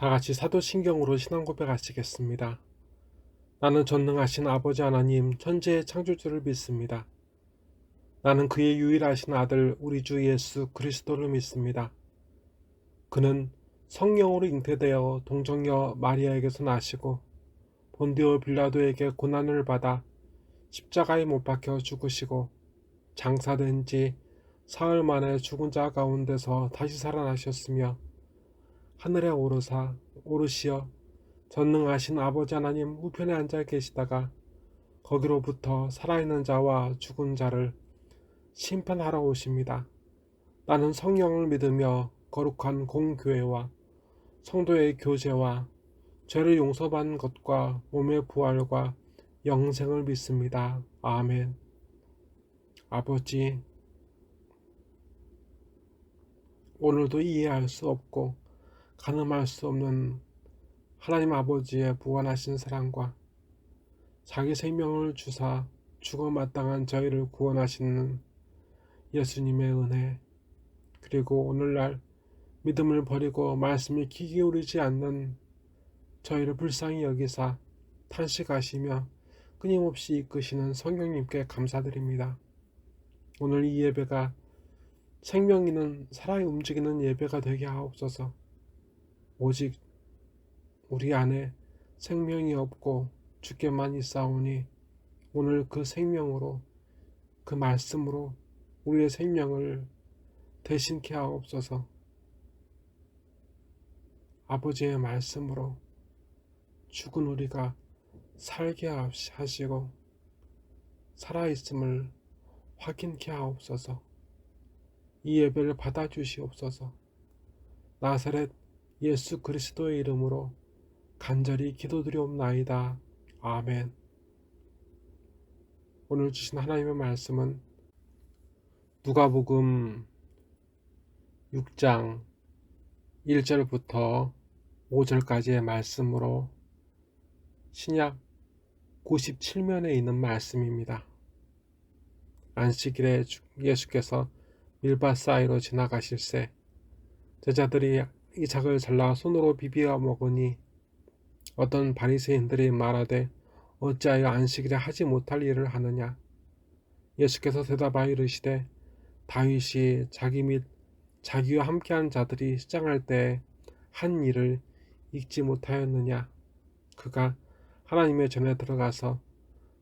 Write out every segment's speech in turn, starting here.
다 같이 사도신경으로 신앙 고백하시겠습니다. 나는 전능하신 아버지 하나님 천지의 창조주를 믿습니다. 나는 그의 유일하신 아들 우리 주 예수 그리스도를 믿습니다. 그는 성령으로 잉태되어 동정녀 마리아에게서 나시고 본디오 빌라도에게 고난을 받아 십자가에 못 박혀 죽으시고 장사된 지 사흘 만에 죽은 자 가운데서 다시 살아나셨으며 하늘에 오르시어 전능하신 아버지 하나님 우편에 앉아 계시다가 거기로부터 살아있는 자와 죽은 자를 심판하러 오십니다. 나는 성령을 믿으며 거룩한 공교회와 성도의 교제와 죄를 용서받는 것과 몸의 부활과 영생을 믿습니다. 아멘. 아버지, 오늘도 이해할 수 없고 가늠할 수 없는 하나님 아버지의 무한하신 사랑과 자기 생명을 주사 죽어 마땅한 저희를 구원하시는 예수님의 은혜, 그리고 오늘날 믿음을 버리고 말씀에 귀 기울이지 않는 저희를 불쌍히 여기사 탄식하시며 끊임없이 이끄시는 성령님께 감사드립니다. 오늘 이 예배가 생명 있는 살아 움직이는 예배가 되게 하옵소서. 오직 우리 안에 생명이 없고 주께만 있사오니 오늘 그 생명으로, 그 말씀으로 우리의 생명을 대신케 하옵소서. 아버지의 말씀으로 죽은 우리가 살게 하시고 살아있음을 확인케 하옵소서. 이 예배를 받아주시옵소서. 나사렛 예수 그리스도의 이름으로 간절히 기도드리옵나이다. 아멘. 오늘 주신 하나님의 말씀은 누가복음 6장 1절부터 5절까지의 말씀으로 신약 97면에 있는 말씀입니다. 안식일에 예수께서 밀밭 사이로 지나가실새 제자들이 이 작을 잘라 손으로 비비어 먹으니 어떤 바리새인들이 말하되 어찌하여 안식일에 하지 못할 일을 하느냐. 예수께서 대답하여 이르시되 다윗이 자기 및 자기와 함께한 자들이 시장할 때에 한 일을 잊지 못하였느냐. 그가 하나님의 전에 들어가서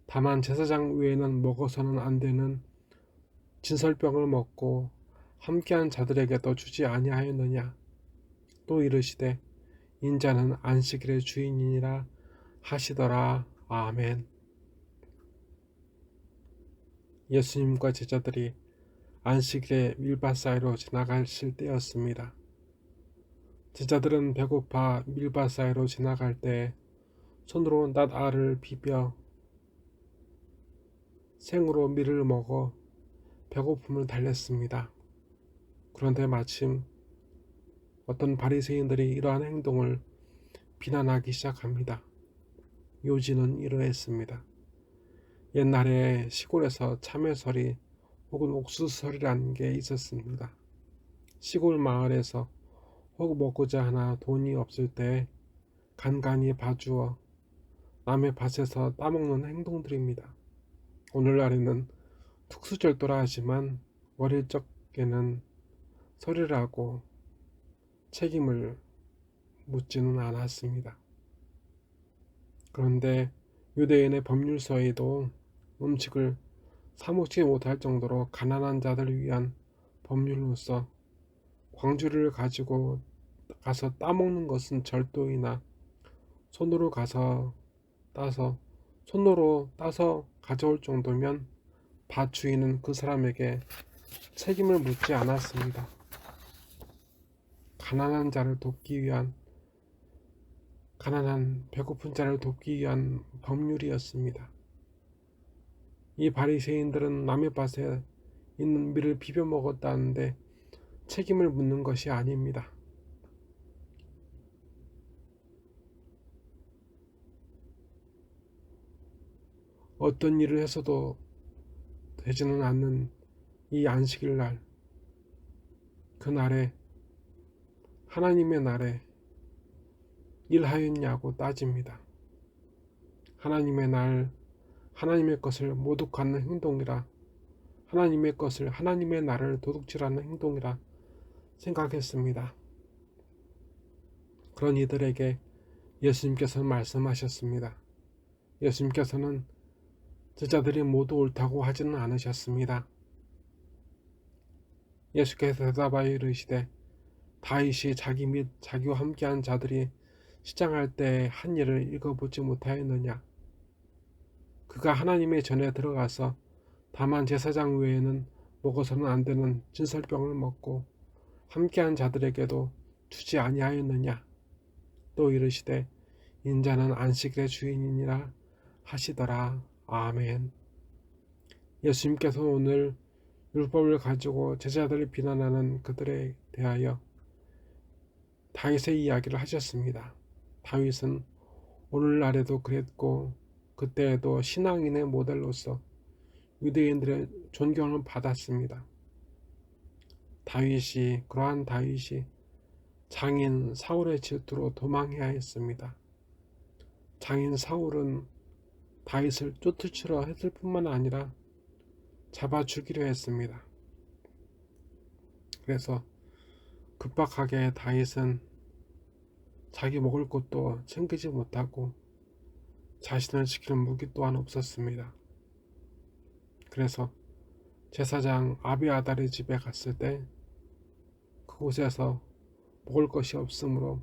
다만 제사장 외에는 먹어서는 안 되는 진설병을 먹고 함께한 자들에게도 주지 아니하였느냐. 또 이르시되 인자는 안식일의 주인이니라 하시더라. 아멘. 예수님과 제자들이 안식일에 밀밭 사이로 지나가실 때였습니다. 제자들은 배고파 밀밭 사이로 지나갈 때 손으로 낫알을 비벼 생으로 밀을 먹어 배고픔을 달랬습니다. 그런데 마침 어떤 바리새인들이 이러한 행동을 비난하기 시작합니다. 요지는 이러했습니다. 옛날에 시골에서 참외설이 혹은 옥수수설이라는 게 있었습니다. 시골 마을에서 혹 먹고자 하나 돈이 없을 때 간간히 봐주어 남의 밭에서 따먹는 행동들입니다. 오늘날에는 특수절도라 하지만 어릴 적에는 설이라고 책임을 묻지는 않았습니다. 그런데 유대인의 법률서에도 음식을 사먹지 못할 정도로 가난한 자들을 위한 법률로서 광주리를 가지고 가서 따먹는 것은 절도이나 손으로 따서 가져올 정도면 밭 주인은 그 사람에게 책임을 묻지 않았습니다. 배고픈 자를 돕기 위한 법률이었습니다. 이 바리새인들은 남의 밭에 있는 밀을 비벼 먹었다는데 책임을 묻는 것이 아닙니다. 어떤 일을 해서도 되지는 않는 이 안식일 날, 그날에 하나님의 날에 일하였냐고 따집니다. 하나님의 것을 모독하는 행동이라, 하나님의 것을, 하나님의 나를 도둑질하는 행동이라 생각했습니다. 그런 이들에게 예수님께서는 말씀하셨습니다. 예수님께서는 제자들이 모두 옳다고 하지는 않으셨습니다. 예수께서 대답하여 이르시되 다윗이 자기 및 자기와 함께한 자들이 시장할 때 한 일을 읽어보지 못하였느냐. 그가 하나님의 전에 들어가서 다만 제사장 외에는 먹어서는 안 되는 진설병을 먹고 함께한 자들에게도 주지 아니하였느냐. 또 이르시되 인자는 안식일의 주인이니라 하시더라. 아멘. 예수님께서 오늘 율법을 가지고 제자들을 비난하는 그들에 대하여 다윗의 이야기를 하셨습니다. 다윗은 오늘날에도 그랬고 그때에도 신앙인의 모델로서 유대인들의 존경을 받았습니다. 그러한 다윗이 장인 사울의 질투로 도망해야 했습니다. 장인 사울은 다윗을 쫓으려 했을 뿐만 아니라 잡아 죽이려 했습니다. 그래서 급박하게 다윗은 자기 먹을 것도 챙기지 못하고 자신을 지킬 무기 또한 없었습니다. 그래서 제사장 아비아달의 집에 갔을 때 그곳에서 먹을 것이 없으므로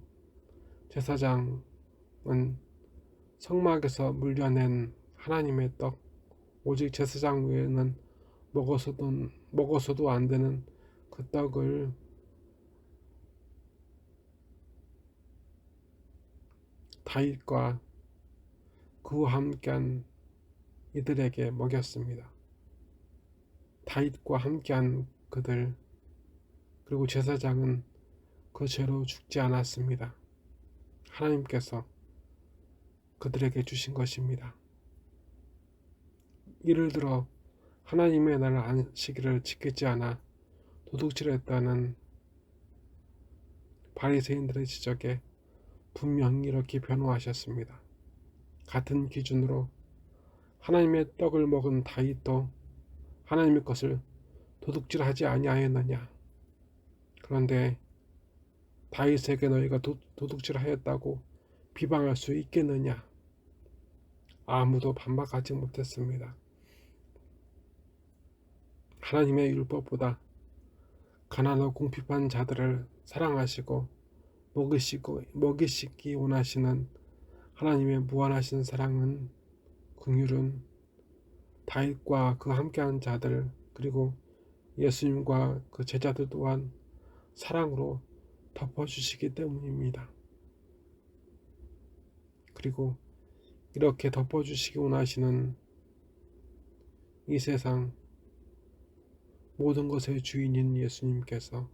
제사장은 성막에서 물려낸 하나님의 떡, 오직 제사장 외에는 먹어서도 안 되는 그 떡을 다윗과 그와 함께한 이들에게 먹였습니다. 다윗과 함께한 그들, 그리고 제사장은 그 죄로 죽지 않았습니다. 하나님께서 그들에게 주신 것입니다. 이를 들어 하나님의 날 안식일을 지키지 않아 도둑질했다는 바리새인들의 지적에 분명히 이렇게 변호하셨습니다. 같은 기준으로 하나님의 떡을 먹은 다윗도 하나님의 것을 도둑질하지 아니하였느냐. 그런데 다윗에게 너희가 도둑질하였다고 비방할 수 있겠느냐. 아무도 반박하지 못했습니다. 하나님의 율법보다 가난하고 궁핍한 자들을 사랑하시고 먹이시기 원하시는 하나님의 무한하신 사랑은, 긍휼은 다윗과 그 함께한 자들, 그리고 예수님과 그 제자들 또한 사랑으로 덮어주시기 때문입니다. 그리고 이렇게 덮어주시기 원하시는 이 세상 모든 것의 주인인 예수님께서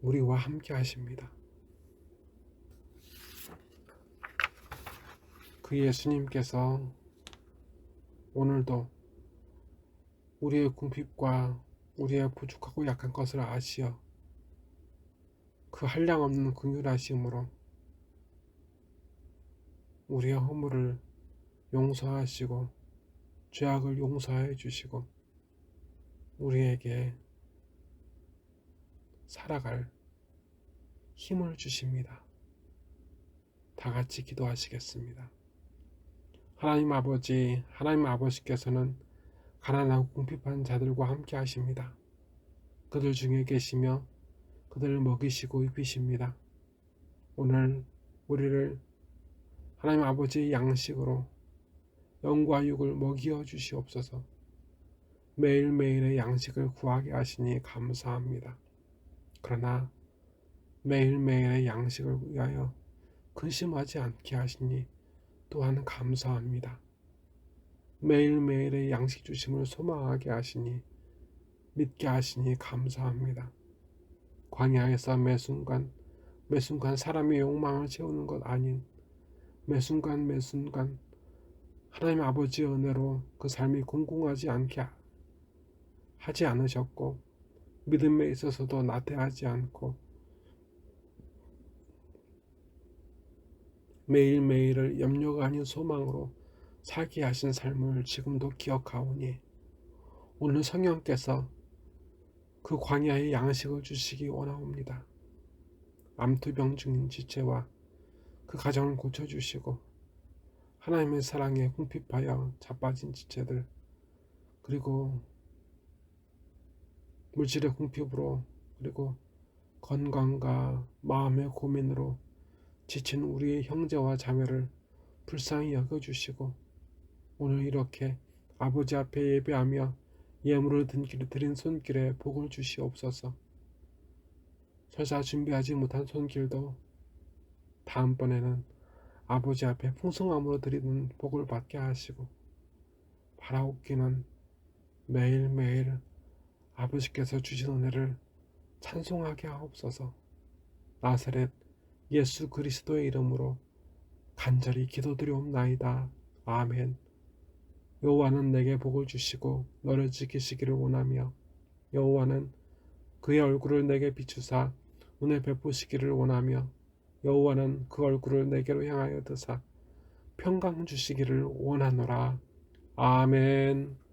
우리와 함께 하십니다. 그 예수님께서 오늘도 우리의 궁핍과 우리의 부족하고 약한 것을 아시어 그 한량없는 긍휼하심으로 우리의 허물을 용서하시고 죄악을 용서해 주시고 우리에게 살아갈 힘을 주십니다. 다 같이 기도하시겠습니다. 하나님 아버지께서는 가난하고 궁핍한 자들과 함께 하십니다. 그들 중에 계시며 그들을 먹이시고 입히십니다. 오늘 우리를 하나님 아버지의 양식으로 영과 육을 먹여 주시옵소서. 매일매일의 양식을 구하게 하시니 감사합니다. 그러나 매일매일의 양식을 위하여 근심하지 않게 하시니 또한 감사합니다. 매일매일의 양식 주심을 소망하게 하시니 믿게 하시니 감사합니다. 광야에서 매순간 사람의 욕망을 채우는 것 아닌 매순간 하나님 아버지의 은혜로 그 삶이 공공하지 않게 하지 않으셨고 믿음에 있어서도 나태하지 않고 매일매일을 염려가 아닌 소망으로 살게 하신 삶을 지금도 기억하오니 오늘 성령께서 그 광야의 양식을 주시기 원하옵니다. 암투병 중인 지체와 그 가정을 고쳐주시고 하나님의 사랑에 궁핍하여 자빠진 지체들, 그리고 물질의 궁핍으로, 그리고 건강과 마음의 고민으로 지친 우리의 형제와 자매를 불쌍히 여겨주시고 오늘 이렇게 아버지 앞에 예배하며 예물을 드린 손길에 복을 주시옵소서. 설사 준비하지 못한 손길도 다음번에는 아버지 앞에 풍성함으로 드리는 복을 받게 하시고 바라옵기는 매일매일 아버지께서 주신 은혜를 찬송하게 하옵소서. 나사렛 예수 그리스도의 이름으로 간절히 기도드리옵나이다. 아멘. 여호와는 내게 복을 주시고 너를 지키시기를 원하며 여호와는 그의 얼굴을 내게 비추사 은혜 베푸시기를 원하며 여호와는 그 얼굴을 내게로 향하여 드사 평강 주시기를 원하노라. 아멘.